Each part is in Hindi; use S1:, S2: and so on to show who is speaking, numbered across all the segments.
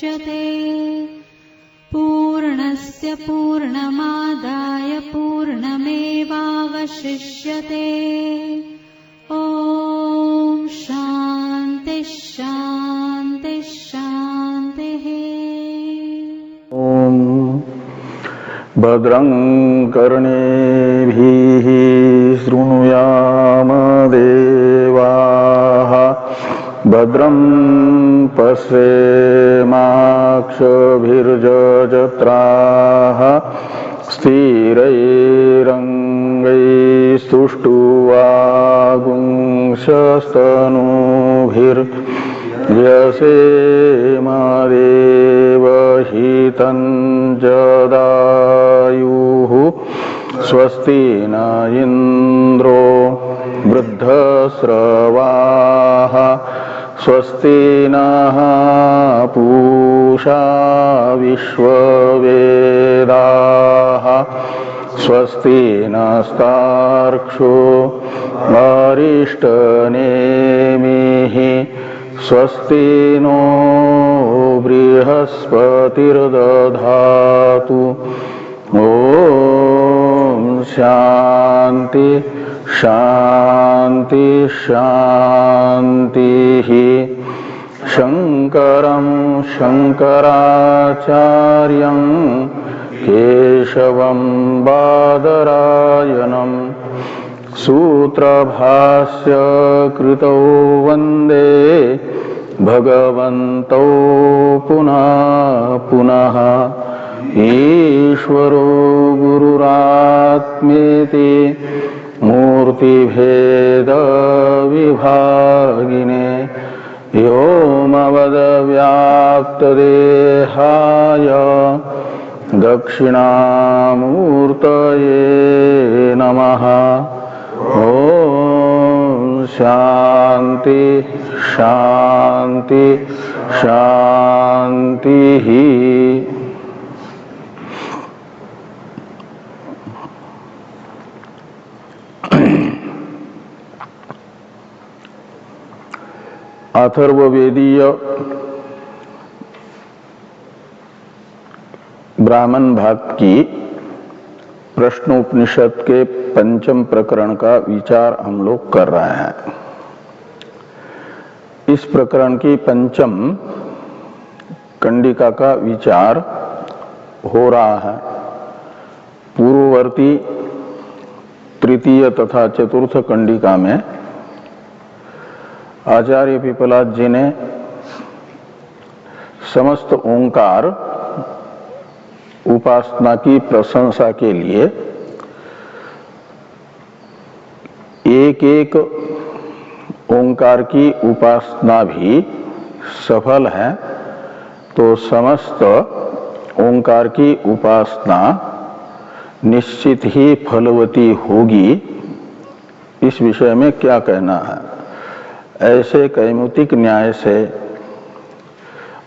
S1: मुच्यते। पूर्णस्य पूर्णमादाय पूर्णमेवावशिष्यते। ॐ शान्ति शान्ति शान्तिः।
S2: ॐ भद्रं कर्णेभिः शृणुयाम देवाः। भद्रं पश्येमाक्षभिर्यजत्राः। स्थिरैरङ्गैस्तुष्ट्वागुंशस्तनूभिर्यसेमा देवहितं जदायुः। स्वस्ति न इन्द्रो वृद्धस्रवाः। स्वस्ति नः पूषा विश्ववेदाः। स्वस्ति नस्तार्क्ष्यो अरिष्टनेमिः। स्वस्ति नो बृहस्पतिर्दधातु। ॐ शान्ति शान्ति शान्तिः। शङ्करं शङ्कराचार्यं केशवं बादरायणं सूत्रभाष्य कृतौ वन्दे भगवन्तौ पुनः पुनः। ईश्वरो गुरुरात्मेति मूर्तिभेदविभागिने व्योमवद्व्याप्तदेहाय दक्षिणामूर्तये नमः। ॐ शान्ति शान्ति शान्तिः। अथर्ववेदीय ब्राह्मण भाग की प्रश्नोपनिषद के पंचम प्रकरण का विचार हम लोग कर रहे हैं। इस प्रकरण की पंचम कंडिका का विचार हो रहा है। पूर्ववर्ती तृतीय तथा चतुर्थ कंडिका में आचार्य पिपलाद जी ने समस्त ओंकार उपासना की प्रशंसा के लिए एक एक ओंकार की उपासना भी सफल है, तो समस्त ओंकार की उपासना निश्चित ही फलवती होगी। इस विषय में क्या कहना है? ऐसे कैमुतिक न्याय से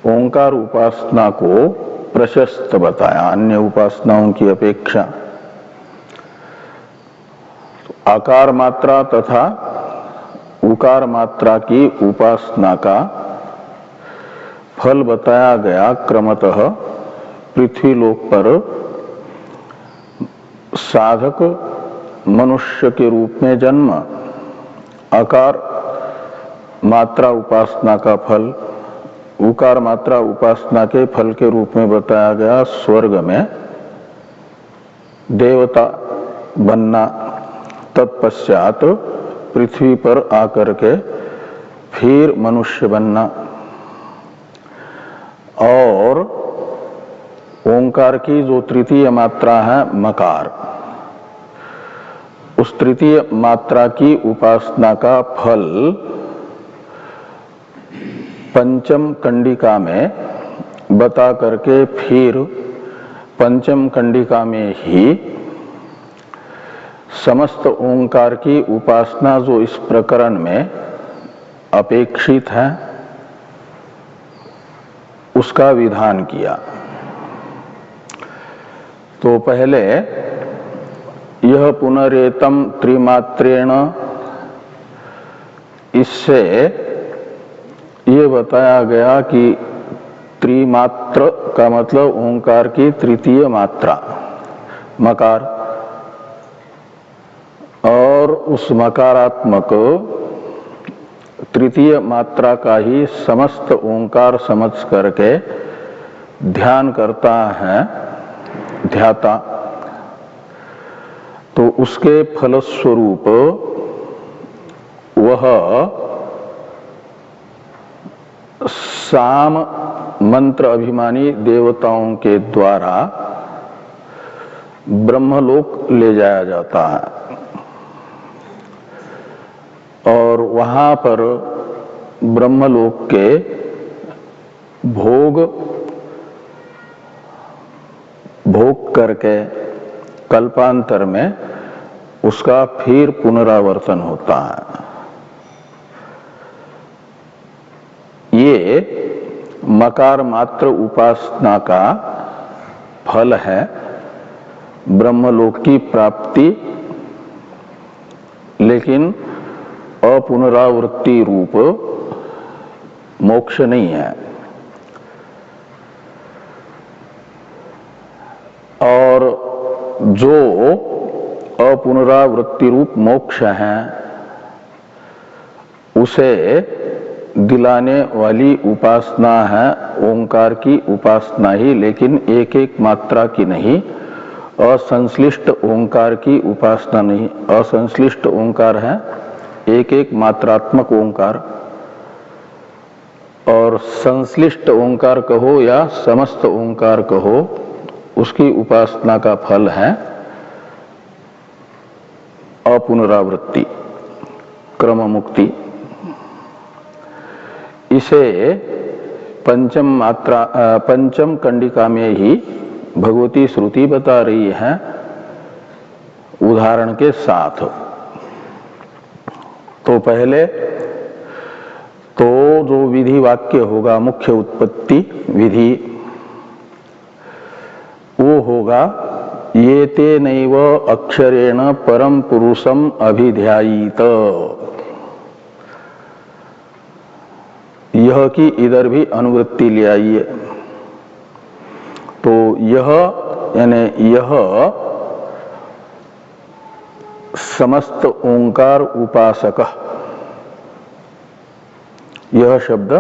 S2: ओंकार उपासना को प्रशस्त बताया अन्य उपासनाओं की अपेक्षा। आकार मात्रा तथा उकार मात्रा की उपासना का फल बताया गया। क्रमतः पृथ्वी लोक पर साधक मनुष्य के रूप में जन्म, आकार मात्रा उपासना का फल, उकार मात्रा उपासना के फल के रूप में बताया गया स्वर्ग में देवता बनना, तत्पश्चात पृथ्वी पर आकर के फिर मनुष्य बनना। और ओंकार की जो तृतीय मात्रा है मकार, उस तृतीय मात्रा की उपासना का फल पंचम कंडिका में बता करके फिर पंचम कंडिका में ही समस्त ओंकार की उपासना जो इस प्रकरण में अपेक्षित है उसका विधान किया। तो पहले यह पुनरेतम त्रिमात्रेण, इससे ये बताया गया कि त्रिमात्र का मतलब ओंकार की तृतीय मात्रा मकार, और उस मकारात्मक तृतीय मात्रा का ही समस्त ओंकार समझ करके ध्यान करता है ध्याता, तो उसके फलस्वरूप वह साम मंत्र अभिमानी देवताओं के द्वारा ब्रह्मलोक ले जाया जाता है, और वहां पर ब्रह्मलोक के भोग करके कल्पांतर में उसका फिर पुनरावर्तन होता है। ये मकार मात्र उपासना का फल है ब्रह्मलोक की प्राप्ति, लेकिन अपुनरावृत्ति रूप मोक्ष नहीं है। और जो अपुनरावृत्ति रूप मोक्ष है उसे दिलाने वाली उपासना है ओंकार की उपासना ही, लेकिन एक एक मात्रा की नहीं, असंश्लिष्ट ओंकार की उपासना नहीं। असंश्लिष्ट ओंकार है एक एक मात्रात्मक ओंकार, और संश्लिष्ट ओंकार कहो या समस्त ओंकार कहो, उसकी उपासना का फल है अपुनरावृत्ति, क्रम मुक्ति। इसे पंचम कंडिका में ही भगवती श्रुति बता रही है उदाहरण के साथ। तो पहले तो जो विधि वाक्य होगा, मुख्य उत्पत्ति विधि, वो होगा ये ते नैव अक्षरेण परम पुरुषम अभिध्यायीत। यह की इधर भी अनुवृत्ति ले आइए। तो यह यानी यह समस्त ओंकार उपासक, यह शब्द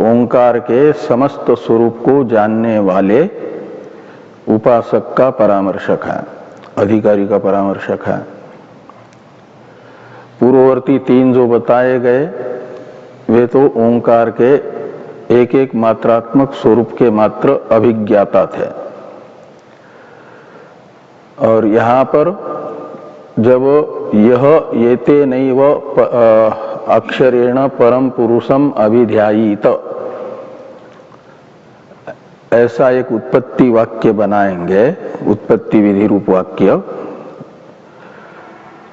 S2: ओंकार के समस्त स्वरूप को जानने वाले उपासक का परामर्शक है, अधिकारी का परामर्शक है। पूर्ववर्ती तीन जो बताए गए वे तो ओंकार के एक एक मात्रात्मक स्वरूप के मात्र अभिज्ञाता थे, और यहां पर जब यह येते नैव अक्षरेण परम पुरुषम अभिध्यायीत ऐसा एक उत्पत्ति वाक्य बनाएंगे, उत्पत्ति विधि रूप वाक्य,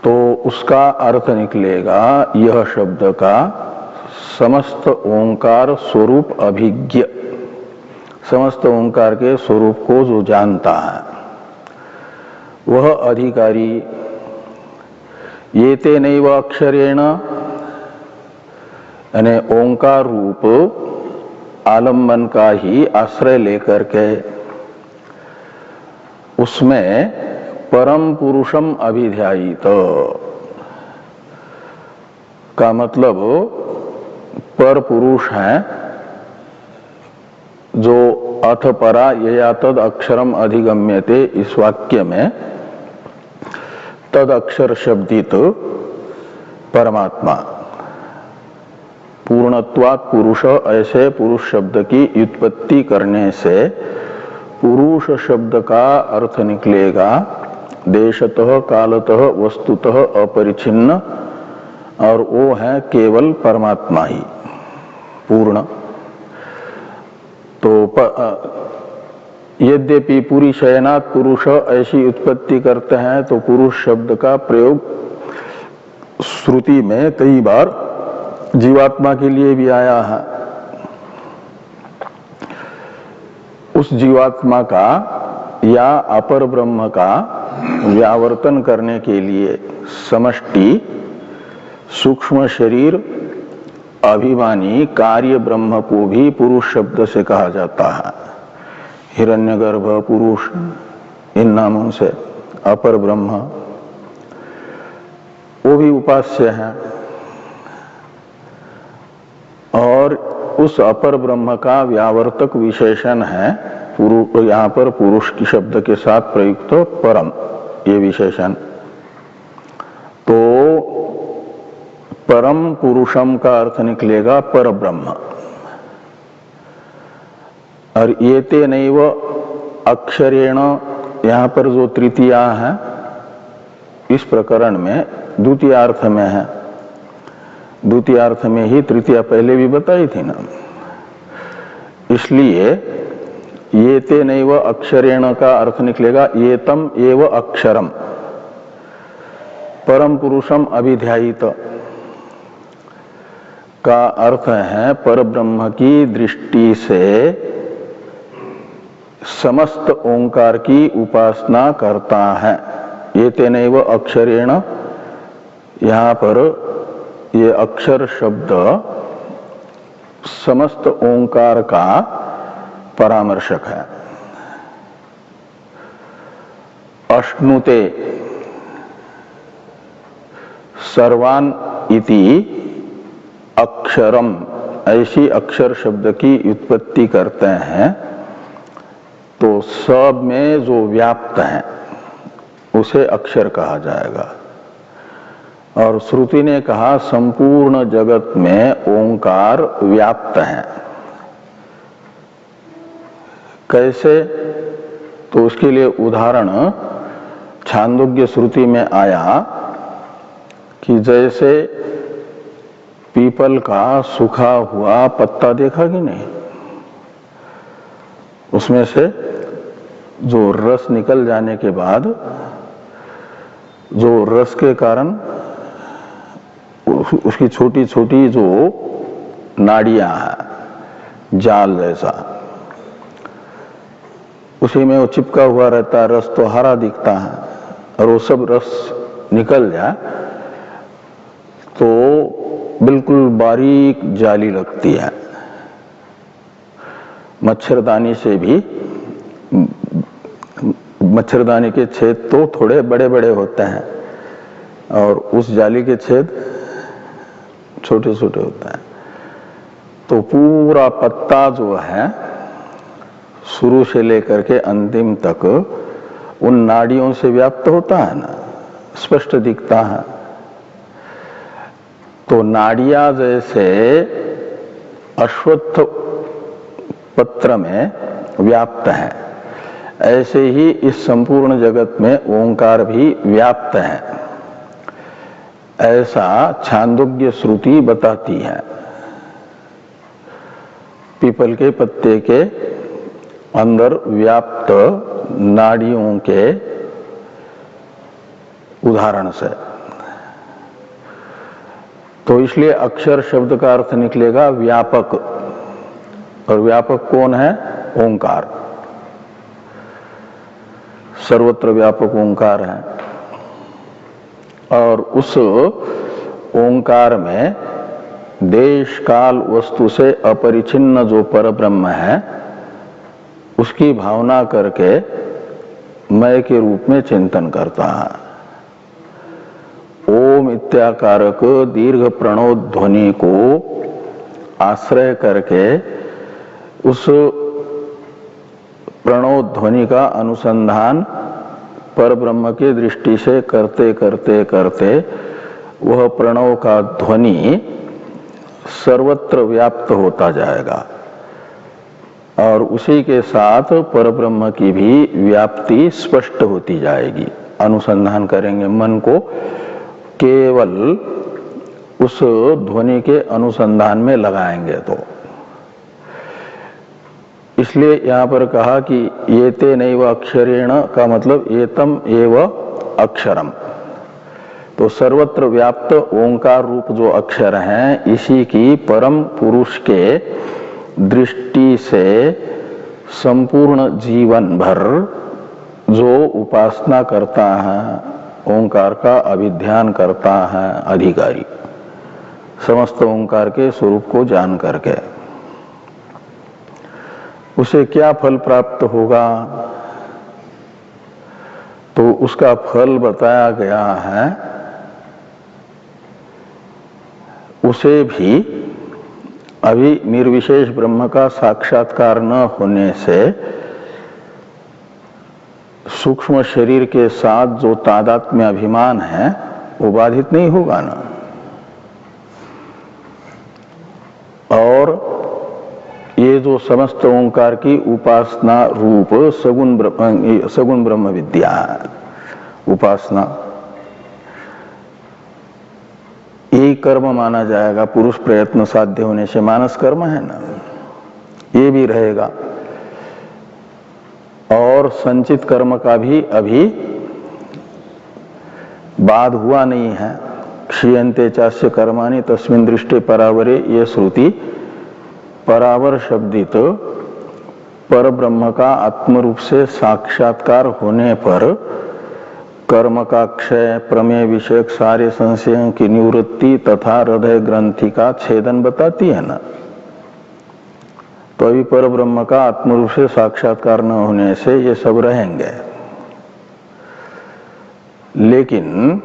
S2: तो उसका अर्थ निकलेगा यह शब्द का समस्त ओंकार स्वरूप अभिज्ञ, समस्त ओंकार के स्वरूप को जो जानता है वह अधिकारी। ये ते नैव अक्षरेण यानी ओंकार रूप आलम्बन का ही आश्रय लेकर के उसमें परम पुरुषम अभिध्यायित का मतलब पर पुरुष है जो अथ परा यया तद अक्षरम अधिगम्यते, इस वाक्य में तद अक्षर शब्दित परमात्मा, पूर्णत्वात् पुरुष, ऐसे पुरुष शब्द की व्युत्पत्ति करने से पुरुष शब्द का अर्थ निकलेगा देशतः कालतः वस्तुतः अपरिच्छिन्न, और वो है केवल परमात्मा ही पूर्ण। तो यद्यपि पूरी शयनात् पुरुष ऐसी उत्पत्ति करते हैं, तो पुरुष शब्द का प्रयोग श्रुति में कई बार जीवात्मा के लिए भी आया है। उस जीवात्मा का या अपर ब्रह्म का व्यावर्तन करने के लिए समष्टि सूक्ष्म शरीर अभिमानी कार्य ब्रह्म को भी पुरुष शब्द से कहा जाता है। हिरण्यगर्भ पुरुष, इन नामों से अपर ब्रह्म वो भी उपास्य है। और उस अपर ब्रह्म का व्यावर्तक विशेषण है यहाँ पर पुरुष की शब्द के साथ प्रयुक्त परम, ये विशेषण। तो परम पुरुषम का अर्थ निकलेगा पर ब्रह्म। और ये ते नैव अक्षरेण, यहाँ पर जो तृतीया है इस प्रकरण में द्वितीय अर्थ में है। द्वितीय अर्थ में ही तृतीया पहले भी बताई थी ना, इसलिए ये ते नैव अक्षरेण का अर्थ निकलेगा ये तम एव अक्षरम, परम पुरुषम अभिध्यायित का अर्थ है पर ब्रह्म की दृष्टि से समस्त ओंकार की उपासना करता है। ये ते नैव अक्षरेण, यहाँ पर ये अक्षर शब्द समस्त ओंकार का परामर्शक है। अश्नुते सर्वान इति अक्षरम, ऐसी अक्षर शब्द की उत्पत्ति करते हैं तो सब में जो व्याप्त है उसे अक्षर कहा जाएगा। और श्रुति ने कहा संपूर्ण जगत में ओंकार व्याप्त है। कैसे? तो उसके लिए उदाहरण छांदोग्य श्रुति में आया कि जैसे पीपल का सूखा हुआ पत्ता देखा कि नहीं, उसमें से जो रस निकल जाने के बाद जो रस के कारण उसकी छोटी छोटी जो नाड़ियां हैं जाल जैसा, उसी में वो चिपका हुआ रहता है, रस तो हरा दिखता है। और वो सब रस निकल जाए तो बिल्कुल बारीक जाली लगती है। मच्छरदानी से भी, मच्छरदानी के छेद तो थोड़े बड़े बड़े होते हैं और उस जाली के छेद छोटे छोटे होते हैं। तो पूरा पत्ता जो है शुरू से लेकर के अंतिम तक उन नाड़ियों से व्याप्त होता है ना, स्पष्ट दिखता है। तो नाड़ियां जैसे अश्वत्थ पत्र में व्याप्त है, ऐसे ही इस संपूर्ण जगत में ओंकार भी व्याप्त है, ऐसा छांदोग्य श्रुति बताती है। पीपल के पत्ते के अंदर व्याप्त नाड़ियों के उदाहरण से। तो इसलिए अक्षर शब्द का अर्थ निकलेगा व्यापक, और व्यापक कौन है? ओंकार। सर्वत्र व्यापक ओंकार है। और उस ओंकार में देश काल वस्तु से अपरिछिन्न जो परब्रह्म है उसकी भावना करके मय के रूप में चिंतन करता है। ओम इत्याकारक दीर्घ प्रणोध्वनि को आश्रय करके उस प्रणोध्वनि का अनुसंधान पर ब्रह्म की दृष्टि से करते करते करते वह प्रणव का ध्वनि सर्वत्र व्याप्त होता जाएगा और उसी के साथ परब्रह्म की भी व्याप्ति स्पष्ट होती जाएगी। अनुसंधान करेंगे मन को केवल उस ध्वनि के अनुसंधान में लगाएंगे तो। इसलिए यहां पर कहा कि ये ते नैव अक्षरेण का मतलब एतम एव अक्षरम। तो सर्वत्र व्याप्त ओंकार रूप जो अक्षर हैं इसी की परम पुरुष के दृष्टि से संपूर्ण जीवन भर जो उपासना करता है, ओंकार का अभिध्यान करता है अधिकारी, समस्त ओंकार के स्वरूप को जान करके उसे क्या फल प्राप्त होगा, तो उसका फल बताया गया है। उसे भी अभी निर्विशेष ब्रह्म का साक्षात्कार न होने से सूक्ष्म शरीर के साथ जो तादात्म्य अभिमान है वो बाधित नहीं होगा ना। और ये जो समस्त ओंकार की उपासना रूप सगुण ब्रह्म विद्या है, उपासना यही कर्म माना जाएगा। पुरुष प्रयत्न साध्य होने से मानस कर्म है ना, ये भी रहेगा। और संचित कर्म का भी अभी बाध हुआ नहीं है। क्षीयन्ते चास्य कर्माणि तस्मिन् दृष्टे परावरे, ये श्रुति परावर शब्दित पर ब्रह्म का आत्मरूप से साक्षात्कार होने पर कर्म का क्षय, प्रमेय विषयक सारे संशयों की निवृत्ति तथा हृदय ग्रंथि का छेदन बताती है ना। तो अभी पर ब्रह्म का आत्मरूप से साक्षात्कार न होने से ये सब रहेंगे। लेकिन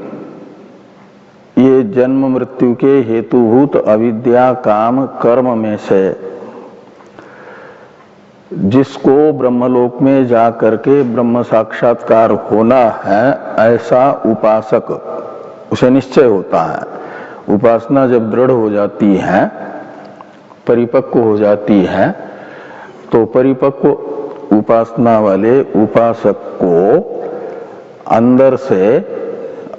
S2: ये जन्म मृत्यु के हेतुभूत अविद्या काम कर्म में से जिसको ब्रह्मलोक में जा करके ब्रह्म साक्षात्कार होना है, ऐसा उपासक उसे निश्चय होता है। उपासना जब दृढ़ हो जाती है, परिपक्व हो जाती है, तो परिपक्व उपासना वाले उपासक को अंदर से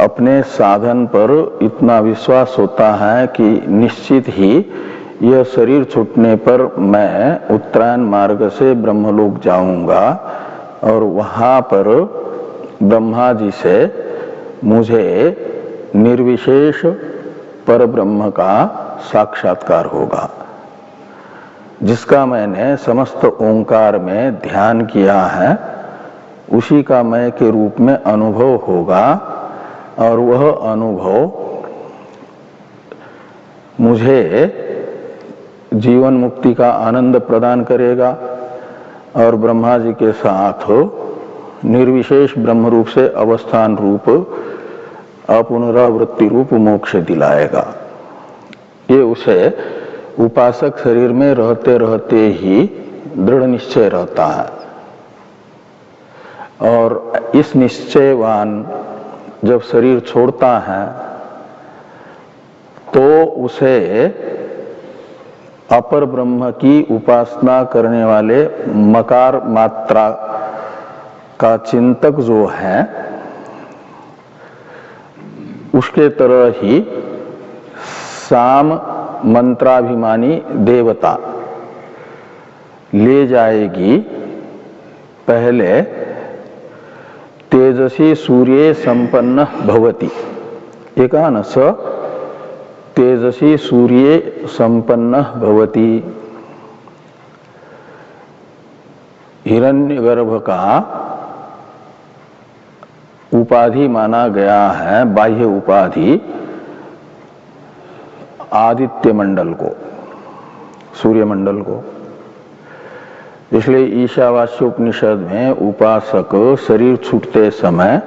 S2: अपने साधन पर इतना विश्वास होता है कि निश्चित ही यह शरीर छूटने पर मैं उत्तरायण मार्ग से ब्रह्मलोक जाऊंगा और वहां पर ब्रह्मा जी से मुझे निर्विशेष पर ब्रह्म का साक्षात्कार होगा, जिसका मैंने समस्त ओंकार में ध्यान किया है, उसी का मय के रूप में अनुभव होगा। और वह अनुभव मुझे जीवन मुक्ति का आनंद प्रदान करेगा और ब्रह्मा जी के साथ निर्विशेष ब्रह्म रूप से अवस्थान रूप अपुनरावृत्ति रूप मोक्ष दिलाएगा। ये उसे उपासक शरीर में रहते रहते ही दृढ़ निश्चय रहता है। और इस निश्चयवान जब शरीर छोड़ता है तो उसे अपर ब्रह्म की उपासना करने वाले मकार मात्रा का चिंतक जो है, उसके तरह ही साम मंत्राभिमानी देवता ले जाएगी। पहले तेजसी सूर्ये संपन्न भवति, ये कहा न, स तेजसी सूर्ये संपन्न भवति। हिरण्यगर्भ का उपाधि माना गया है, बाह्य उपाधि, आदित्य मंडल को, सूर्य मंडल को। इसलिए ईशावास्योपनिषद में उपासक शरीर छूटते समय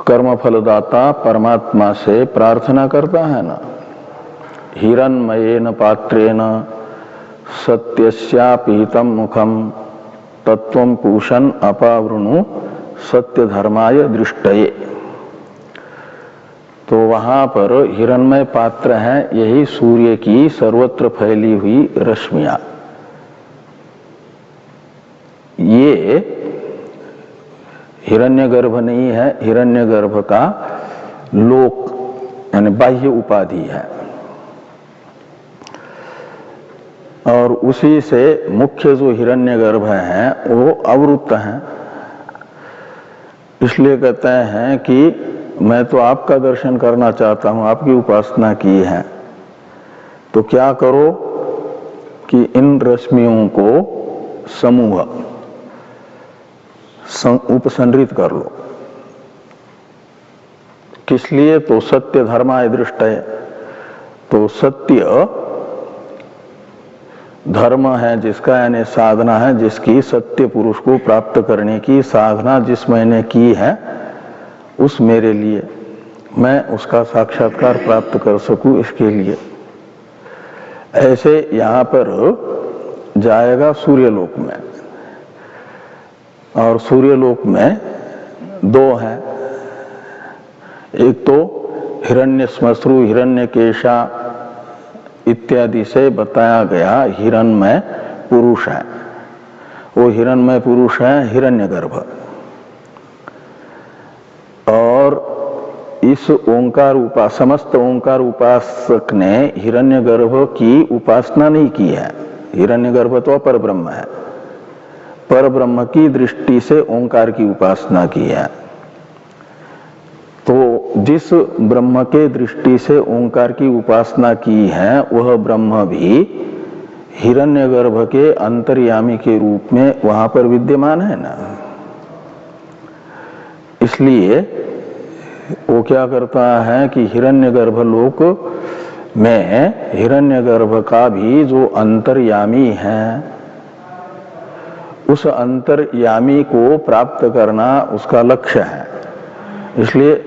S2: कर्मफलदाता परमात्मा से प्रार्थना करता है ना, हिरण्मयेन पात्रेण सत्यस्यापीतम मुखम तत्वं पूषन् अपावृणु सत्य धर्माय दृष्टये। तो वहां पर हिरण्मय पात्र है, यही सूर्य की सर्वत्र फैली हुई रश्मियां। ये हिरण्यगर्भ नहीं है, हिरण्यगर्भ का लोक यानी बाह्य उपाधि है। और उसी से मुख्य जो हिरण्यगर्भ है वो अवृत है। इसलिए कहते हैं कि मैं तो आपका दर्शन करना चाहता हूं, आपकी उपासना की है, तो क्या करो कि इन रश्मियों को समूह उपसंहरित कर लो। किस लिए? तो सत्य धर्माय दृष्टये, तो सत्य धर्म है जिसका, यानी साधना है जिसकी, सत्य पुरुष को प्राप्त करने की साधना जिस मैंने की है, उस मेरे लिए, मैं उसका साक्षात्कार प्राप्त कर सकूं, इसके लिए। ऐसे यहां पर जाएगा सूर्यलोक में, और सूर्यलोक में दो हैं। एक तो हिरण्यश्मश्रु, हिरण्यकेशा इत्यादि से बताया गया हिरण्मय पुरुष है। वो हिरण्मय पुरुष है हिरण्यगर्भ। और इस ओंकार समस्त ओंकार उपासक ने हिरण्यगर्भ की उपासना नहीं की है। हिरण्यगर्भ तो अपर ब्रह्म है, पर ब्रह्म की दृष्टि से ओंकार की उपासना की है। तो जिस ब्रह्म के दृष्टि से ओंकार की उपासना की है, वह ब्रह्म भी हिरण्यगर्भ के अंतर्यामी के रूप में वहां पर विद्यमान है ना। इसलिए वो क्या करता है कि हिरण्यगर्भ लोक में हिरण्यगर्भ का भी जो अंतर्यामी है, उस अंतर्यामी को प्राप्त करना उसका लक्ष्य है। इसलिए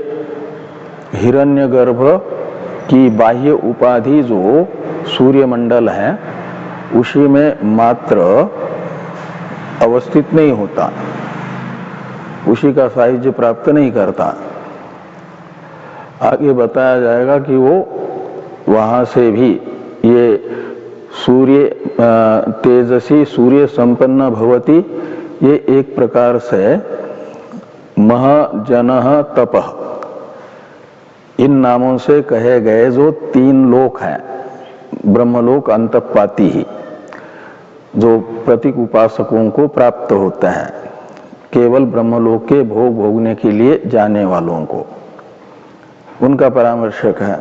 S2: हिरण्यगर्भ की बाह्य उपाधि जो सूर्यमंडल है, उसी में मात्र अवस्थित नहीं होता, उसी का साहित्य प्राप्त नहीं करता। आगे बताया जाएगा कि वो वहां से भी ये सूर्य तेजसी सूर्य संपन्न भवति, ये एक प्रकार से महजनः तपः, इन नामों से कहे गए जो तीन लोक हैं, ब्रह्मलोक अंतपाती ही, जो प्रतीक उपासकों को प्राप्त होते हैं, केवल ब्रह्मलोक के भोग भोगने के लिए जाने वालों को, उनका परामर्शक है।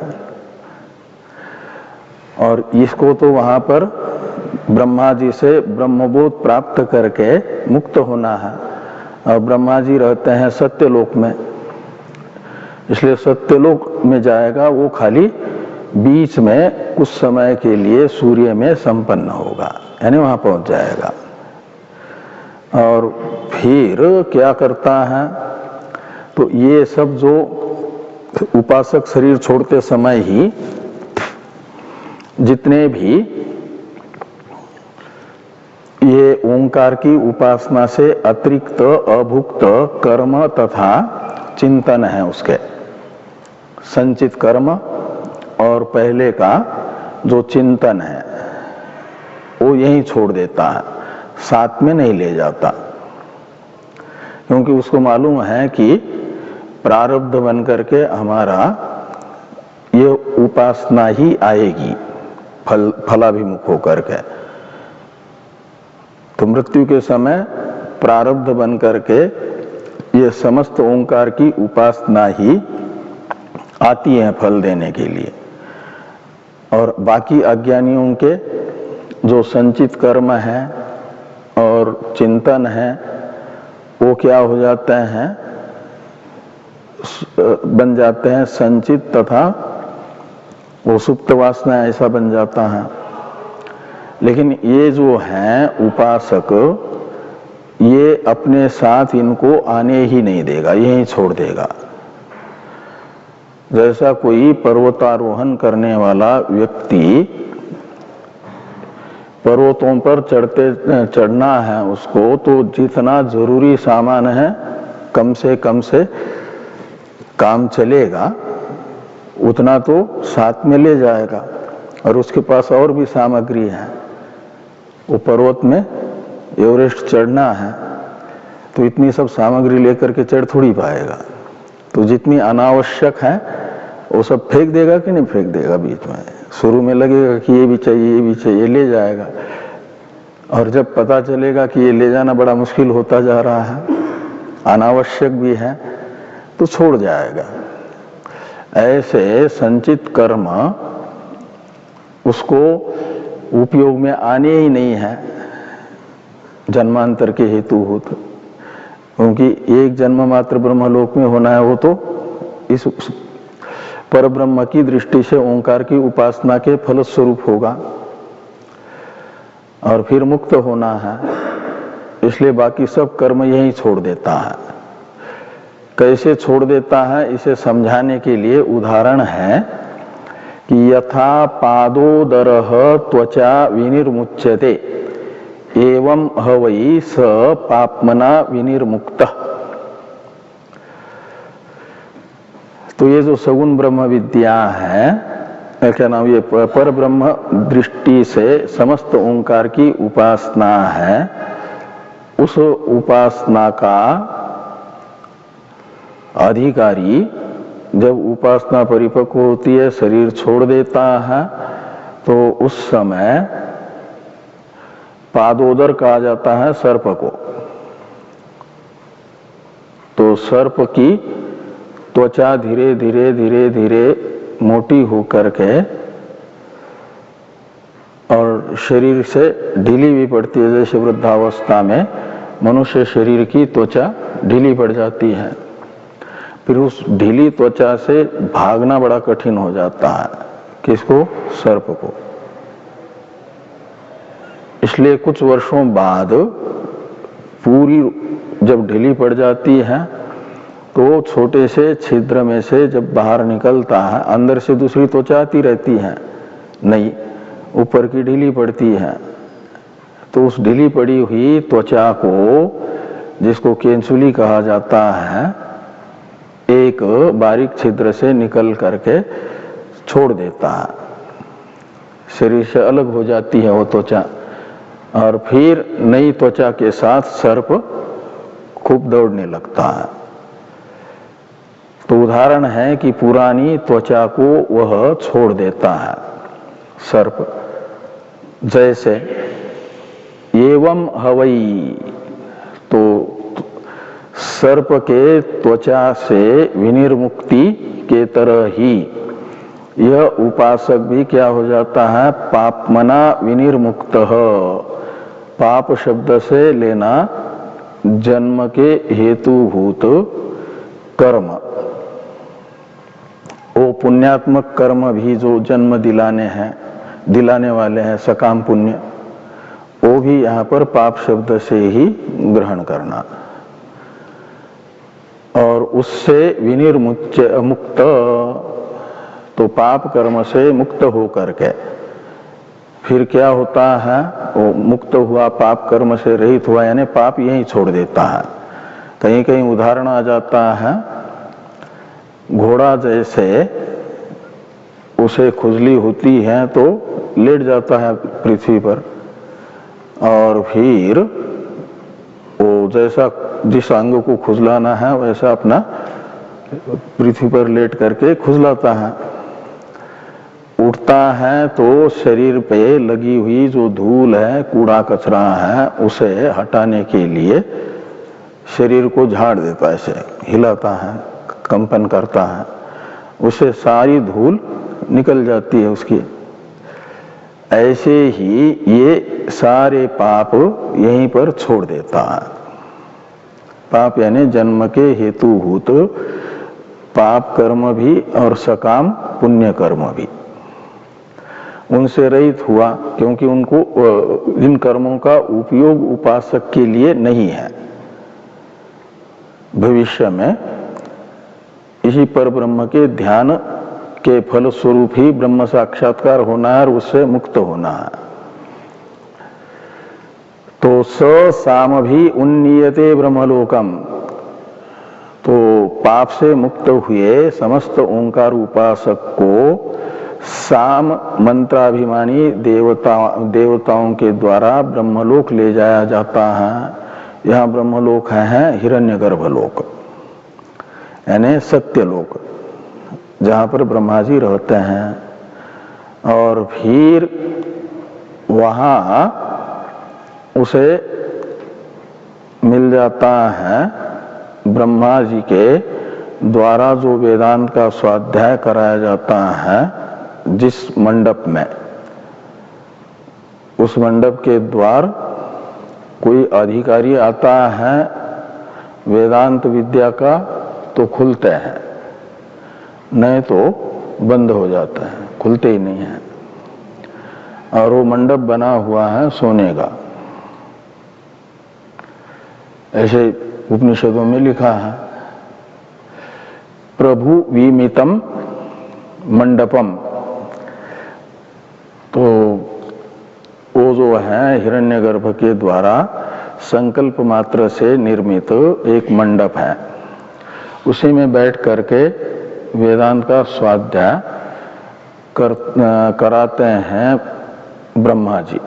S2: और इसको तो वहां पर ब्रह्मा जी से ब्रह्मबोध प्राप्त करके मुक्त होना है, और ब्रह्मा जी रहते हैं सत्यलोक में। इसलिए सत्यलोक में जाएगा, वो खाली बीच में कुछ समय के लिए सूर्य में संपन्न होगा, यानी वहां पहुंच जाएगा। और फिर क्या करता है, तो ये सब जो उपासक शरीर छोड़ते समय ही जितने भी ये ओंकार की उपासना से अतिरिक्त अभुक्त कर्म तथा चिंतन है, उसके संचित कर्म और पहले का जो चिंतन है, वो यहीं छोड़ देता है, साथ में नहीं ले जाता। क्योंकि उसको मालूम है कि प्रारब्ध बन करके हमारा ये उपासना ही आएगी, फलाभिमुख होकर के। तो मृत्यु के समय प्रारब्ध बन करके ये समस्त ओंकार की उपासना ही आती है फल देने के लिए। और बाकी अज्ञानियों के जो संचित कर्म है और चिंतन है, वो क्या हो जाते हैं, बन जाते हैं संचित तथा वो सुप्त वासना, ऐसा बन जाता है। लेकिन ये जो है उपासक, ये अपने साथ इनको आने ही नहीं देगा, यहीं छोड़ देगा। जैसा कोई पर्वतारोहण करने वाला व्यक्ति, पर्वतों पर चढ़ना है उसको, तो जितना जरूरी सामान है कम से काम चलेगा, उतना तो साथ में ले जाएगा। और उसके पास और भी सामग्री है, वो पर्वत में एवरेस्ट चढ़ना है, तो इतनी सब सामग्री लेकर के चढ़ थोड़ी पाएगा। तो जितनी अनावश्यक है वो सब फेंक देगा कि नहीं फेंक देगा। बीच में शुरू में लगेगा कि ये भी चाहिए, ये भी चाहिए, ले जाएगा। और जब पता चलेगा कि ये ले जाना बड़ा मुश्किल होता जा रहा है, अनावश्यक भी है, तो छोड़ जाएगा। ऐसे संचित कर्म उसको उपयोग में आने ही नहीं है, जन्मांतर के हेतुभूत। क्योंकि एक जन्म मात्र ब्रह्मलोक में होना है, वो तो इस परब्रह्म की दृष्टि से ओंकार की उपासना के फलस्वरूप होगा और फिर मुक्त होना है, इसलिए बाकी सब कर्म यही छोड़ देता है। कैसे छोड़ देता है इसे समझाने के लिए उदाहरण है कि यथा पादोदरः त्वचा विनिर्मुच्यते एवं हवै स पाप्मना विनिर्मुक्तः। तो ये जो सगुण ब्रह्म विद्या है, क्या नाम, ये पर ब्रह्म दृष्टि से समस्त ओंकार की उपासना है, उस उपासना का अधिकारी जब उपासना परिपक्व होती है, शरीर छोड़ देता है, तो उस समय पादोदर कहा जाता है सर्प को। तो सर्प की त्वचा धीरे धीरे धीरे धीरे मोटी होकर के और शरीर से ढीली भी पड़ती है। जैसे वृद्धावस्था में मनुष्य शरीर की त्वचा ढीली पड़ जाती है, फिर उस ढीली त्वचा से भागना बड़ा कठिन हो जाता है। किसको? सर्प को। इसलिए कुछ वर्षों बाद पूरी जब ढीली पड़ जाती है तो छोटे से छिद्र में से जब बाहर निकलता है, अंदर से दूसरी त्वचा आती रहती है, नहीं, ऊपर की ढीली पड़ती है। तो उस ढीली पड़ी हुई त्वचा को, जिसको केंसुली कहा जाता है, एक बारीक छिद्र से निकल करके छोड़ देता है, शरीर से अलग हो जाती है वो त्वचा, और फिर नई त्वचा के साथ सर्प खूब दौड़ने लगता है। तो उदाहरण है कि पुरानी त्वचा को वह छोड़ देता है सर्प। जैसे एवं हवई, तो सर्प के त्वचा से विनिर्मुक्ति के तरह ही यह उपासक भी क्या हो जाता है? पापमना विनिर्मुक्तः। पाप शब्द से लेना जन्म के हेतुभूत कर्म, वो पुण्यात्मक कर्म भी जो जन्म दिलाने वाले हैं, सकाम पुण्य, वो भी यहाँ पर पाप शब्द से ही ग्रहण करना, और उससे विनिर्मुक्त, तो पाप कर्म से मुक्त हो करके फिर क्या होता है? वो मुक्त हुआ, पाप कर्म से रहित हुआ, यानी पाप यही छोड़ देता है। कहीं कहीं उदाहरण आ जाता है, घोड़ा जैसे उसे खुजली होती है तो लेट जाता है पृथ्वी पर, और फिर वो जैसा जिस अंग को खुजलाना है वैसा अपना पृथ्वी पर लेट करके खुजलाता है। उठता है तो शरीर पे लगी हुई जो धूल है, कूड़ा कचरा है, उसे हटाने के लिए शरीर को झाड़ देता है, ऐसे हिलाता है, कंपन करता है, उससे सारी धूल निकल जाती है उसकी। ऐसे ही ये सारे पाप यहीं पर छोड़ देता है। पाप यानी जन्म के हेतुभूत पाप कर्म भी और सकाम पुण्य कर्म भी, उनसे रहित हुआ, क्योंकि उनको इन कर्मों का उपयोग उपासक के लिए नहीं है। भविष्य में इसी पर ब्रह्म के ध्यान के फल स्वरूप ही ब्रह्म साक्षात्कार होना है और उससे मुक्त होना है। तो स साम भी उन्नीयते ब्रह्मलोकम, तो पाप से मुक्त हुए समस्त ओंकार उपासक को साम मंत्राभिमानी देवताओं के द्वारा ब्रह्मलोक ले जाया जाता है। यहाँ ब्रह्मलोक है हिरण्यगर्भलोक, यानी सत्यलोक, जहाँ पर ब्रह्मा जी रहते हैं। और फिर वहाँ उसे मिल जाता है ब्रह्मा जी के द्वारा जो वेदांत का स्वाध्याय कराया जाता है जिस मंडप में, उस मंडप के द्वार कोई अधिकारी आता है वेदांत विद्या का तो खुलते हैं, नहीं तो बंद हो जाते हैं, खुलते ही नहीं हैं। और वो मंडप बना हुआ है सोने का। ऐसे उपनिषदों में लिखा है, प्रभु विमितम मंडपम। तो वो जो है हिरण्यगर्भ के द्वारा संकल्प मात्र से निर्मित एक मंडप है। उसी में बैठ करके वेदांत का स्वाध्याय कराते हैं ब्रह्मा जी।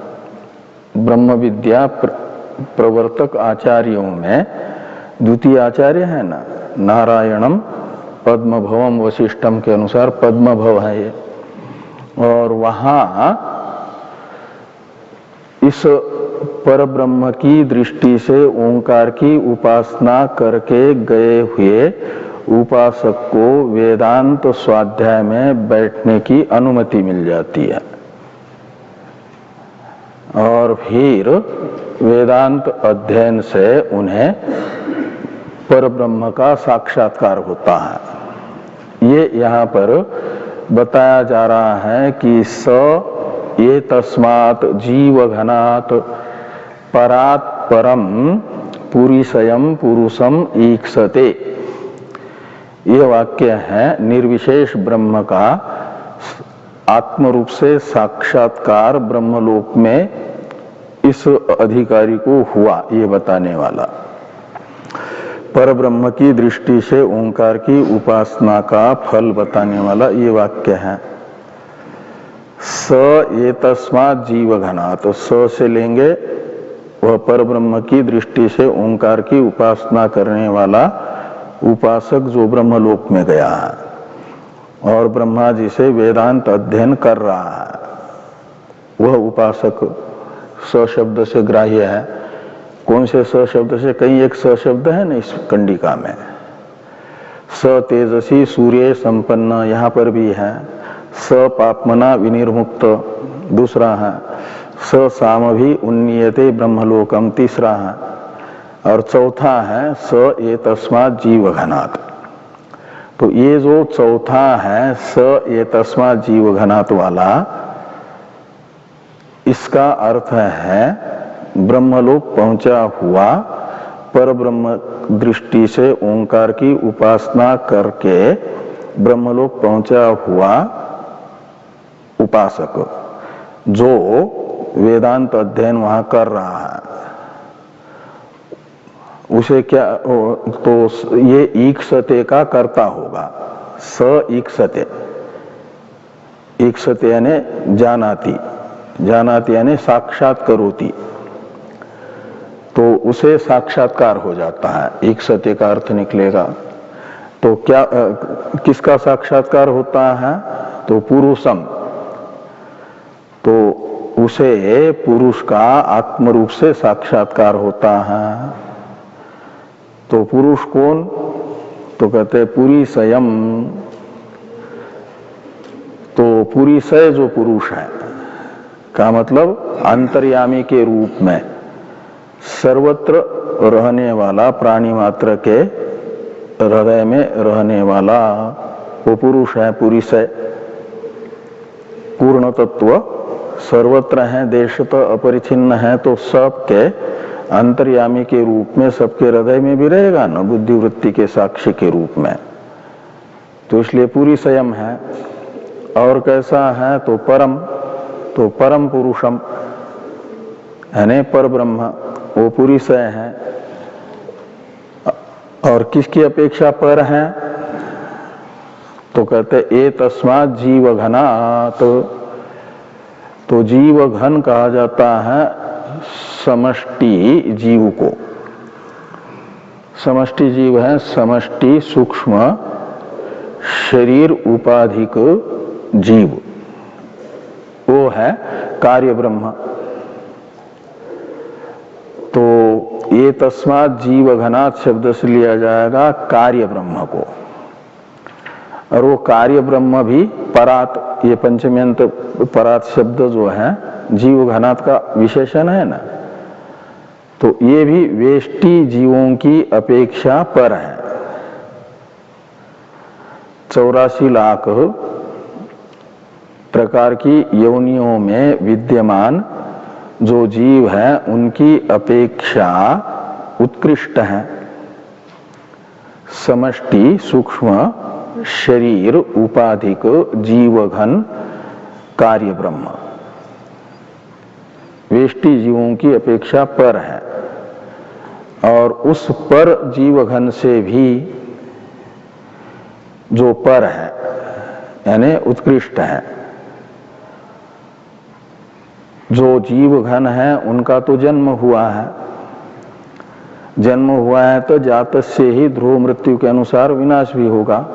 S2: ब्रह्म विद्या प्रवर्तक आचार्यों में द्वितीय आचार्य है ना, नारायणम पद्मभवम वशिष्ठम के अनुसार पद्मभव है ये। और वहां इस पर ब्रह्म की दृष्टि से ओंकार की उपासना करके गए हुए उपासक को वेदांत स्वाध्याय में बैठने की अनुमति मिल जाती है। और फिर वेदांत अध्ययन से उन्हें परब्रह्म का साक्षात्कार होता है। ये यहाँ पर बताया जा रहा है कि स ये तस्मात् जीव घनात् परात् परम पुरीशयम पुरुषम ईक्षते। ये वाक्य है निर्विशेष ब्रह्म का आत्मरूप से साक्षात्कार ब्रह्मलोक में इस अधिकारी को हुआ, ये बताने वाला। पर ब्रह्म की दृष्टि से ओंकार की उपासना का फल बताने वाला ये वाक्य है। स ये तस्मात् जीव घना, तो स से लेंगे वह पर ब्रह्म की दृष्टि से ओंकार की उपासना करने वाला उपासक जो ब्रह्मलोक में गया है और ब्रह्मा जी से वेदांत अध्ययन कर रहा है, वह उपासक स शब्द से ग्राह्य है। कौन से स शब्द से? कहीं एक स शब्द है ना इस कंडिका में, स तेजसी सूर्य संपन्न, यहां पर भी है। स पापमना विनिर्मुक्त दूसरा है। स सामभि उन्नीयते ब्रह्मलोकम तीसरा है। और चौथा है स ये तस्मात् जीव घनात्। तो ये जो चौथा है स ये तस्मात् जीव घनात् वाला, इसका अर्थ है ब्रह्मलोक पहुंचा हुआ पर ब्रह्म दृष्टि से ओंकार की उपासना करके ब्रह्मलोक पहुंचा हुआ उपासक जो वेदांत अध्ययन वहां कर रहा है, उसे क्या तो ये ईक्षते का कर्ता होगा। स ईक्षते, ईक्षते यानी जानाति, जानाति यानी साक्षात करोति, तो उसे साक्षात्कार हो जाता है। ईक्षते का अर्थ निकलेगा तो क्या किसका साक्षात्कार होता है? तो पुरुषम, तो उसे पुरुष का आत्मरूप से साक्षात्कार होता है। तो पुरुष कौन? तो कहते पुरीशयम, तो पुरीशय जो पुरुष है का मतलब अंतर्यामी के रूप में सर्वत्र रहने वाला, प्राणी मात्र के हृदय में रहने वाला वो पुरुष है पुरीशय। पूर्ण तत्व सर्वत्र है, देशतः अपरिछिन्न है, तो सबके अंतर्यामी के रूप में सबके हृदय में भी रहेगा ना, बुद्धि वृत्ति के साक्षी के रूप में। तो इसलिए पूरी संयम है। और कैसा है? तो परम, तो परम पुरुषम यानी पर ब्रह्म, वो पूरी सय है। और किसकी अपेक्षा पर है? तो कहते ए तस्मात् जीव घनात्, तो जीव घन कहा जाता है समष्टि जीव को। समष्टि जीव है समष्टि सूक्ष्म शरीर उपाधिक जीव, वो है कार्य ब्रह्म। तो ये तस्मात् जीव घनात् शब्द से लिया जाएगा कार्य ब्रह्म को, और वो कार्य ब्रह्म भी परात, ये पंचम्यंत परात शब्द जो है जीव घनात् का विशेषण है ना, तो ये भी वेष्टि जीवों की अपेक्षा पर है। 84 लाख प्रकार की योनियों में विद्यमान जो जीव है उनकी अपेक्षा उत्कृष्ट है। समष्टि सूक्ष्म शरीर उपाधिक जीवघन कार्य ब्रह्म वेष्टि जीवों की अपेक्षा पर है, और उस पर जीवघन से भी जो पर है यानी उत्कृष्ट है। जो जीवघन है उनका तो जन्म हुआ है, जन्म हुआ है तो जातस्य ही ध्रुव मृत्यु के अनुसार विनाश भी होगा।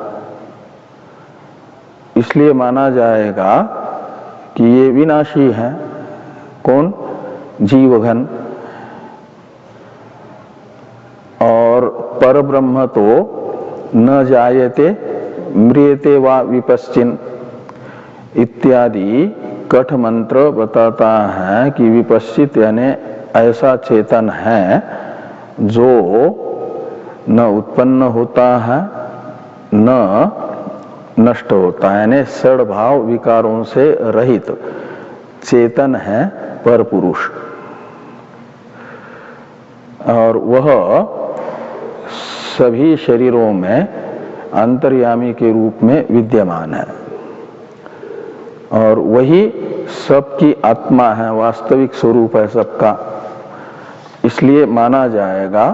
S2: इसलिए माना जाएगा कि ये विनाशी है। कौन? जीवघन। और परब्रह्म तो न जायते म्रियते वा विपश्चिन इत्यादि कठ मंत्र बताता है कि विपश्चित यानी ऐसा चेतन है जो न उत्पन्न होता है न नष्ट होता है, यानी षड भाव विकारों से रहित चेतन है पर पुरुष। और वह सभी शरीरों में अंतर्यामी के रूप में विद्यमान है, और वही सबकी आत्मा है, वास्तविक स्वरूप है सबका। इसलिए माना जाएगा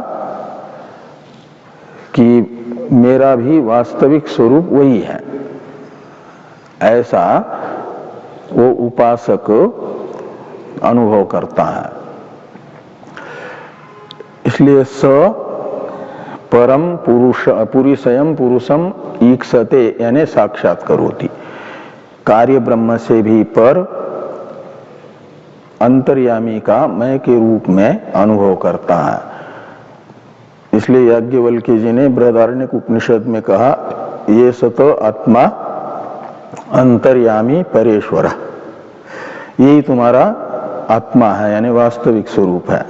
S2: कि मेरा भी वास्तविक स्वरूप वही है, ऐसा वो उपासक अनुभव करता है। इसलिए स परम पुरुष पुरुषयम पुरुषम ईक्षते यानी साक्षात करोति, कार्य ब्रह्म से भी पर अंतर्यामी का मैं के रूप में अनुभव करता है। इसलिए याज्ञवल्क्य जी ने बृहदारण्यक उपनिषद में कहा, ये सत आत्मा अंतर्यामी परेश्वर, यही तुम्हारा आत्मा है यानी वास्तविक स्वरूप है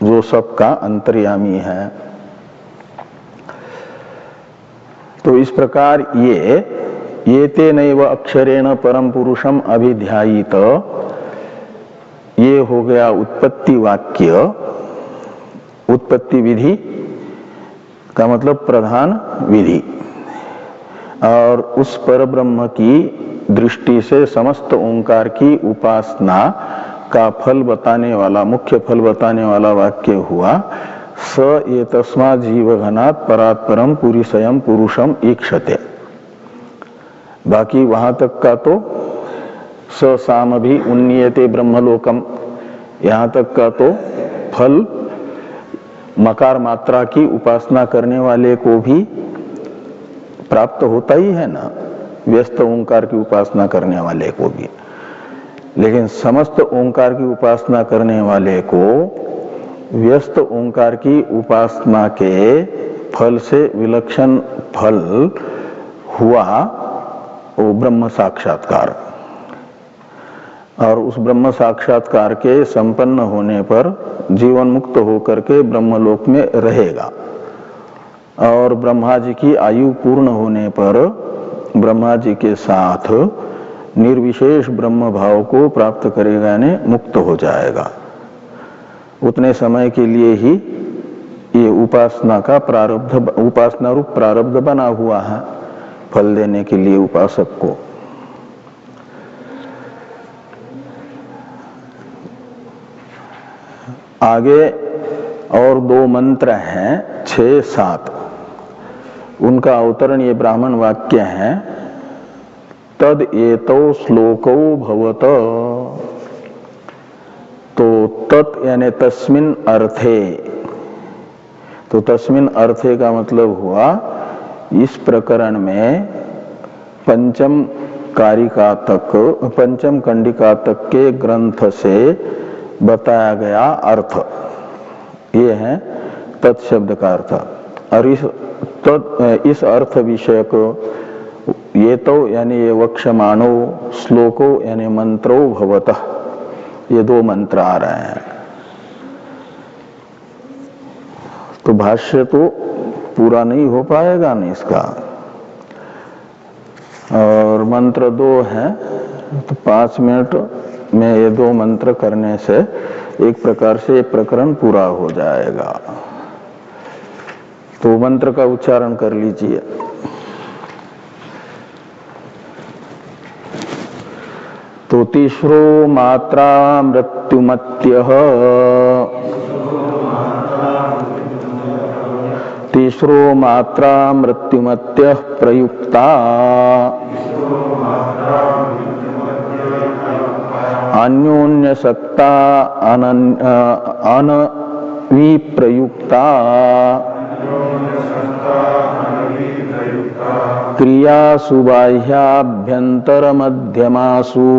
S2: जो सबका अंतर्यामी है। तो इस प्रकार ये तेनैव अक्षरेण परम पुरुषम अभिध्यायित, ये हो गया उत्पत्ति वाक्य। उत्पत्ति विधि का मतलब प्रधान विधि, और उस परब्रह्म की दृष्टि से समस्त ओंकार की उपासना का फल बताने वाला, मुख्य फल बताने वाला वाक्य हुआ, स ये तस्मात् जीवघनात् परात् परम पुरुषयम पुरुषम ईक्षते। बाकी वहां तक का तो स साम भी उन्नीयते ब्रह्मलोकम, यहां तक का तो फल मकार मात्रा की उपासना करने वाले को भी प्राप्त होता ही है ना, व्यस्त ओंकार की उपासना करने वाले को भी। लेकिन समस्त ओंकार की उपासना करने वाले को व्यस्त ओंकार की उपासना के फल से विलक्षण फल हुआ वो ब्रह्म साक्षात्कार, और उस ब्रह्म साक्षात्कार के संपन्न होने पर जीवन मुक्त होकर के ब्रह्मलोक में रहेगा, और ब्रह्मा जी की आयु पूर्ण होने पर ब्रह्मा जी के साथ निर्विशेष ब्रह्म भाव को प्राप्त करेगा यानी मुक्त हो जाएगा। उतने समय के लिए ही ये उपासना का प्रारब्ध, उपासना रूप प्रारब्ध बना हुआ है फल देने के लिए उपासक को। आगे और दो मंत्र हैं 6-7, उनका अवतरण ये ब्राह्मण वाक्य है, तद एतो श्लोको भवत। तो तत् यानी तस्मिन अर्थे, तो तस्मिन अर्थे का मतलब हुआ इस प्रकरण में पंचम कारिका तक, पंचम कंडिका तक के ग्रंथ से बताया गया अर्थ, ये है तत्शब्द का अर्थ। और इस अर्थ विषय को ये तो यानी ये वक्षमाणो, श्लोको यानी मंत्रो भवतः, ये दो मंत्र आ रहे हैं। तो भाष्य तो पूरा नहीं हो पाएगा नहीं इसका। और मंत्र 2 है तो 5 मिनट में ये 2 मंत्र करने से एक प्रकार से ये प्रकरण पूरा हो जाएगा। तो मंत्र का उच्चारण कर लीजिए। तो तीसरो मात्रा मृत्युमत्यः, तीसरो मात्रा मृत्युमत्यः प्रयुक्ता अन्योन्यसक्ता अनविप्रयुक्ता क्रियासु बाह्याभ्यंतर मध्यमासु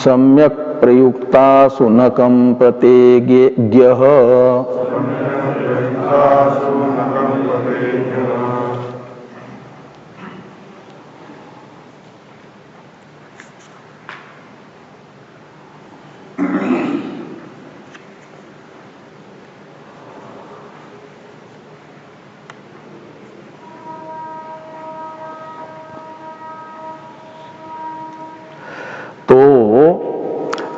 S2: सम्यक् प्रयुक्तासु न कंपते ज्ञः।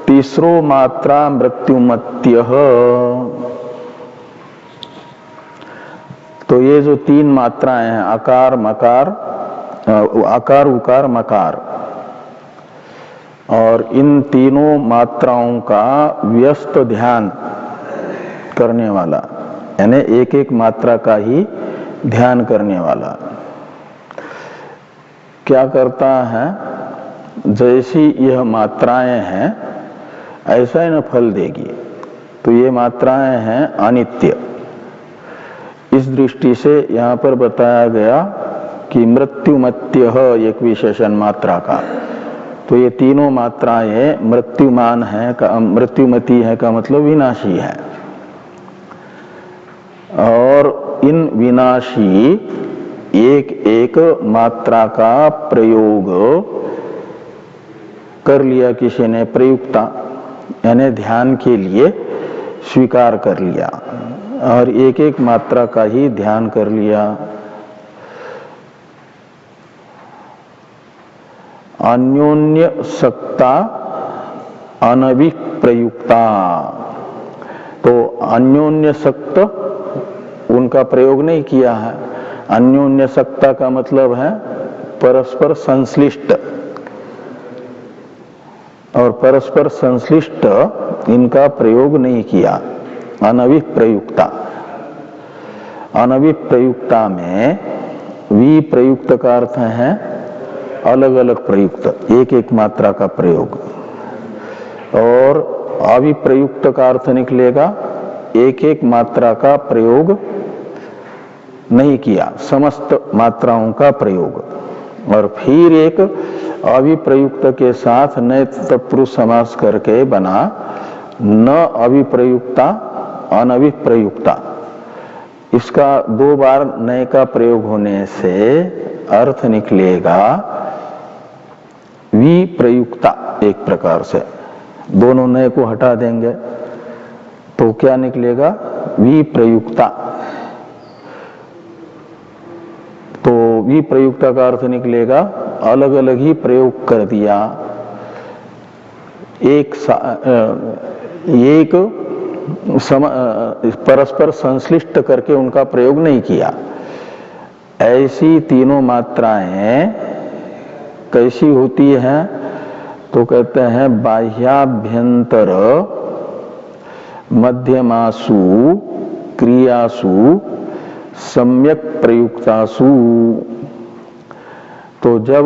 S2: तीसरो मात्रा मृत्युमत्यः, तो ये जो 3 मात्राएं हैं आकार मकार, आकार उकार मकार, और इन तीनों मात्राओं का व्यस्त ध्यान करने वाला, यानी एक एक मात्रा का ही ध्यान करने वाला क्या करता है, जैसी यह मात्राएं हैं ऐसा ही न फल देगी। तो ये मात्राएं हैं अनित्य। इस दृष्टि से यहाँ पर बताया गया कि मृत्युमत्य एक विशेषण मात्रा का। तो ये तीनों मात्राएं मृत्युमान है का, मृत्युमती है का मतलब विनाशी है। और इन विनाशी एक एक मात्रा का प्रयोग कर लिया किसी ने, प्रयुक्ता यानी ध्यान के लिए स्वीकार कर लिया और एक एक मात्रा का ही ध्यान कर लिया। अन्योन्य सक्ता अनविप्रयुक्ता, तो अन्योन्य सक्त उनका प्रयोग नहीं किया है। अन्योन्य सक्ता का मतलब है परस्पर संश्लिष्ट, और परस्पर संश्लिष्ट इनका प्रयोग नहीं किया। अनविप्रयुक्ता, अनविप्रयुक्ता में विप्रयुक्त का अर्थ है अलग अलग प्रयुक्त, एक एक मात्रा का प्रयोग, और अविप्रयुक्त का अर्थ निकलेगा एक एक मात्रा का प्रयोग नहीं किया, समस्त मात्राओं का प्रयोग। और फिर एक अविप्रयुक्त के साथ नए तत्पुरुष समास करके बना न अविप्रयुक्ता अनविप्रयुक्ता। इसका 2 बार नए का प्रयोग होने से अर्थ निकलेगा विप्रयुक्ता। एक प्रकार से दोनों नए को हटा देंगे तो क्या निकलेगा, विप्रयुक्ता। तो विप्रयुक्ता का अर्थ निकलेगा अलग अलग ही प्रयोग कर दिया, एक परस्पर संश्लिष्ट करके उनका प्रयोग नहीं किया। ऐसी तीनों मात्राएं कैसी होती हैं, तो कहते हैं बाह्याभ्यंतर मध्यमासु क्रियासु सम्यक प्रयुक्तासु। तो जब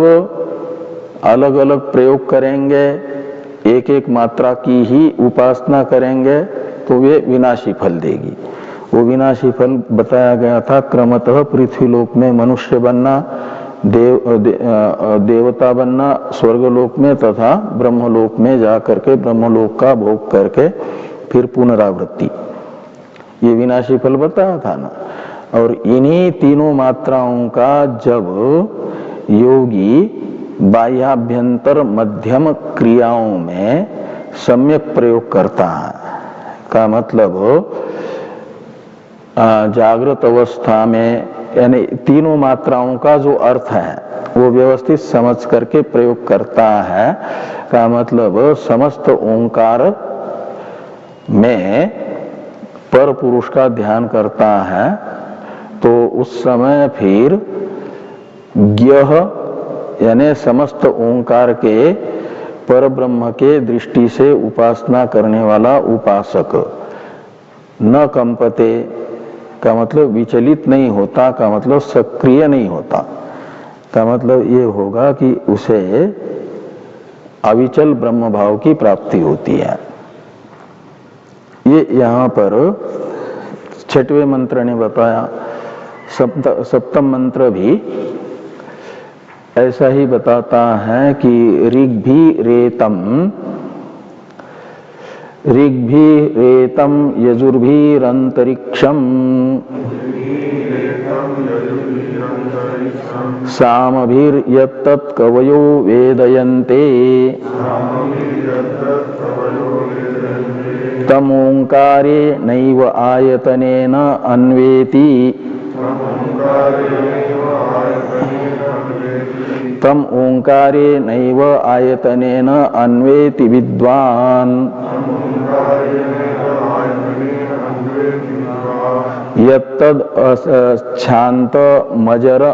S2: अलग अलग प्रयोग करेंगे, एक एक मात्रा की ही उपासना करेंगे तो वे विनाशी फल देगी। वो विनाशी फल बताया गया था क्रमतः पृथ्वीलोक में मनुष्य बनना, देवता बनना स्वर्गलोक में, तथा ब्रह्मलोक में जा करके ब्रह्मलोक का भोग करके फिर पुनरावृत्ति, ये विनाशी फल बताया था ना। और इन्हीं तीनों मात्राओं का जब योगी बाह्याभ्यंतर मध्यम क्रियाओं में सम्यक प्रयोग करता है, का मतलब जागृत अवस्था में यानी तीनों मात्राओं का जो अर्थ है वो व्यवस्थित समझ करके प्रयोग करता है, का मतलब समस्त ओंकार में पर पुरुष का ध्यान करता है, तो उस समय फिर ज्ञः यानी समस्त ओंकार के पर ब्रह्म के दृष्टि से उपासना करने वाला उपासक न कंपते का मतलब विचलित नहीं होता, का मतलब सक्रिय नहीं होता, का मतलब ये होगा कि उसे अविचल ब्रह्म भाव की प्राप्ति होती है। ये यहाँ पर छठवें मंत्र ने बताया। सप्तम मंत्र भी ऐसा ही बताता है कि ऋग्भिरेतं यजुर्भिरंतरिक्षं सामभिर्यत्तत् कवयो वेदयन्ते तमोंकारे नैव आयतनेन अन्वेति तम ओंकारे नैव आयतनेन अन्वेति विद्वान् यत्तद् शान्तमजरममृतम्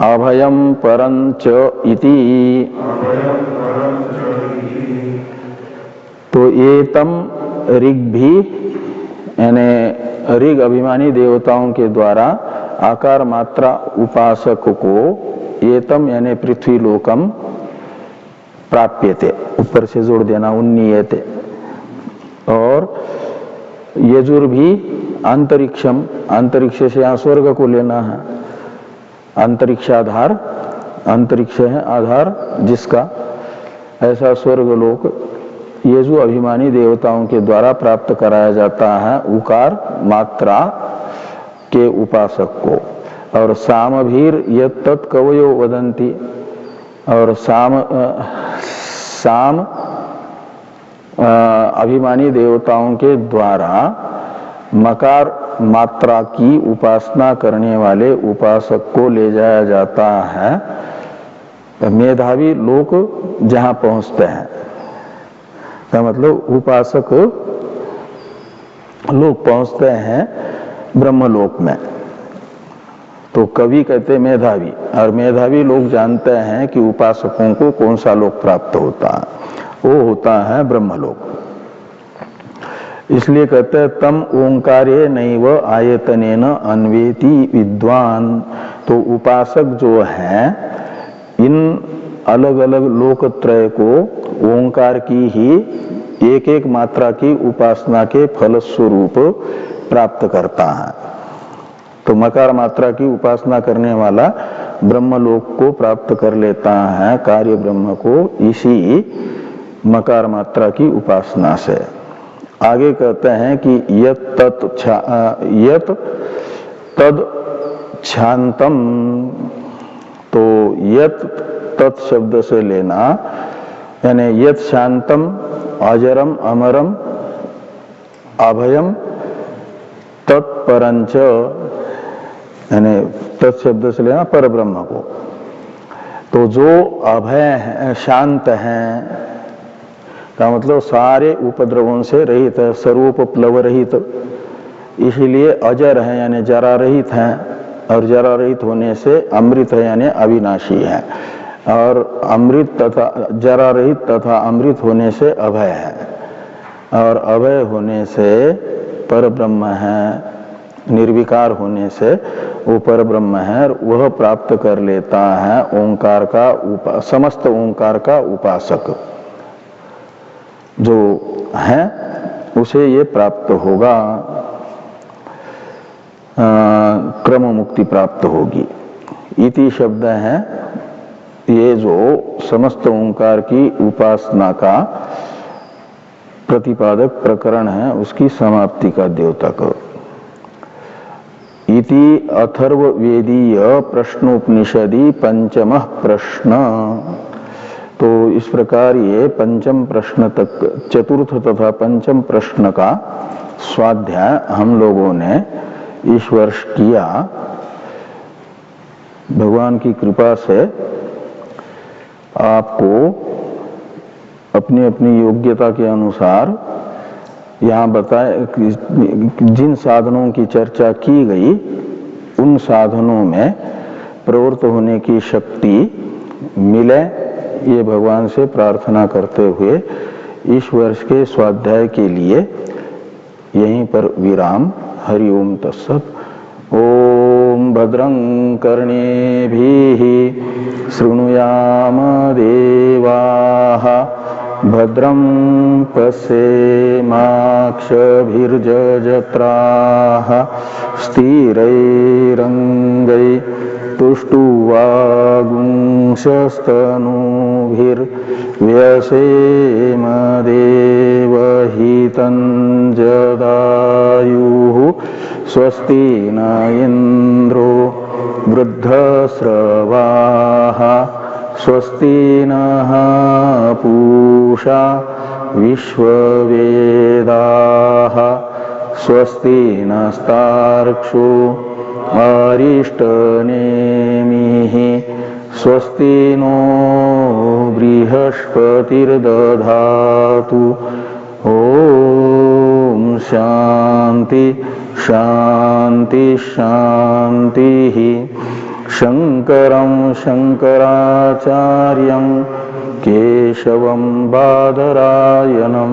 S2: अभयं परञ्च इति। तो एतम ऋग्भि यानी ऋग अभिमानी देवताओं के द्वारा आकार मात्रा उपासक को एतम यानी पृथ्वी लोकम प्राप्यते, ऊपर से जोड़ देना उन्नीयते, और यजुर भी अंतरिक्षम, अंतरिक्ष से यहाँ स्वर्ग को लेना है, अंतरिक्षाधार, अंतरिक्ष है आधार जिसका, ऐसा स्वर्ग लोक यजु अभिमानी देवताओं के द्वारा प्राप्त कराया जाता है उकार मात्रा के उपासक को। और सामभीर यत्तत् कवयो वदन्ति, और साम अभिमानी देवताओं के द्वारा मकार मात्रा की उपासना करने वाले उपासक को ले जाया जाता है मेधावी लोक जहां पहुंचते हैं, का मतलब उपासक लोग पहुंचते हैं ब्रह्मलोक में। तो कवि कहते मेधावी, और मेधावी लोग जानते हैं कि उपासकों को कौन सा लोक प्राप्त होता है, वो होता है ब्रह्मलोक। इसलिए कहते हैं तम ओंकारे नैव आयतनेन अन्वेति विद्वान। तो उपासक जो है इन अलग अलग लोकत्रय को ओंकार की ही एक एक मात्रा की उपासना के फल स्वरूप प्राप्त करता है। तो मकार मात्रा की उपासना करने वाला ब्रह्मलोक को प्राप्त कर लेता है, कार्य ब्रह्म को, इसी मकार मात्रा की उपासना से। आगे कहते हैं कि यत तद शांतम, तो यत तत् शब्द से लेना यानी यत शांतम अजरम अमरम अभयम तत्परंच, यानी तत् शब्द से लेना पर ब्रह्म को। तो जो अभय है, शांत है, का मतलब सारे उपद्रवों से रहित है, सर्वोपप्लव रहित, इसीलिए अजर है यानी जरा रहित है, और जरा रहित होने से अमृत है यानी अविनाशी है, और अमृत तथा जरा रहित तथा अमृत होने से अभय है, और अभय होने से पर ब्रह्म है, निर्विकार होने से वो पर ब्रह्म है, वह प्राप्त कर लेता है ओंकार का समस्त ओंकार का उपासक जो है, उसे ये प्राप्त होगा, क्रम मुक्ति प्राप्त होगी। इति शब्द है ये जो समस्त ओंकार की उपासना का प्रतिपादक प्रकरण है, उसकी समाप्ति का द्योतक। इति अथर्ववेदीय प्रश्नोपनिषदि पंचमः प्रश्न। तो इस प्रकार ये पंचम प्रश्न तक, चतुर्थ तथा पंचम प्रश्न का स्वाध्याय हम लोगों ने इस वर्ष किया। भगवान की कृपा से आपको अपनी अपनी योग्यता के अनुसार यहाँ बताए जिन साधनों की चर्चा की गई उन साधनों में प्रवृत्त होने की शक्ति मिले, ये भगवान से प्रार्थना करते हुए इस वर्ष के स्वाध्याय के लिए यहीं पर विराम। हरि ओम तत्सत। ओम भद्रं कर्णेभिः शृणुयाम देवाः, भद्रं पश्येमाक्षभिर्यजत्राः, स्थिरैरङ्गैस्तुष्टुवागुंशस्तनूभिर्व्यसेम देवहितं जदायुः। स्वस्ति न इन्द्रो वृद्धस्रवाः, स्वस्ति नः पूषा विश्ववेदाः, स्वस्ति नस्तार्क्ष्यो अरिष्टनेमिः, स्वस्ति नो बृहस्पतिर्दधातु। ॐ शान्ति शान्ति शान्तिः। शङ्करं शङ्कराचार्यं केशवं बादरायणं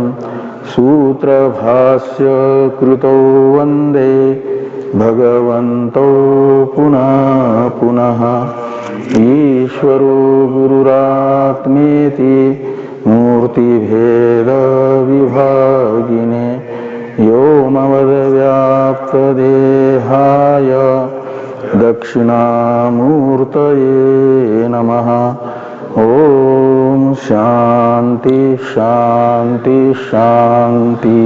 S2: सूत्रभास्य कृतौ वन्दे भगवन्तौ पुनः पुनः। ईश्वरो गुरुरात्मेति मूर्तिभेदविभागिने व्योमवद्व्याप्तदेहाय दक्षिणामूर्तये नमः। ओम शांति शांति शांति।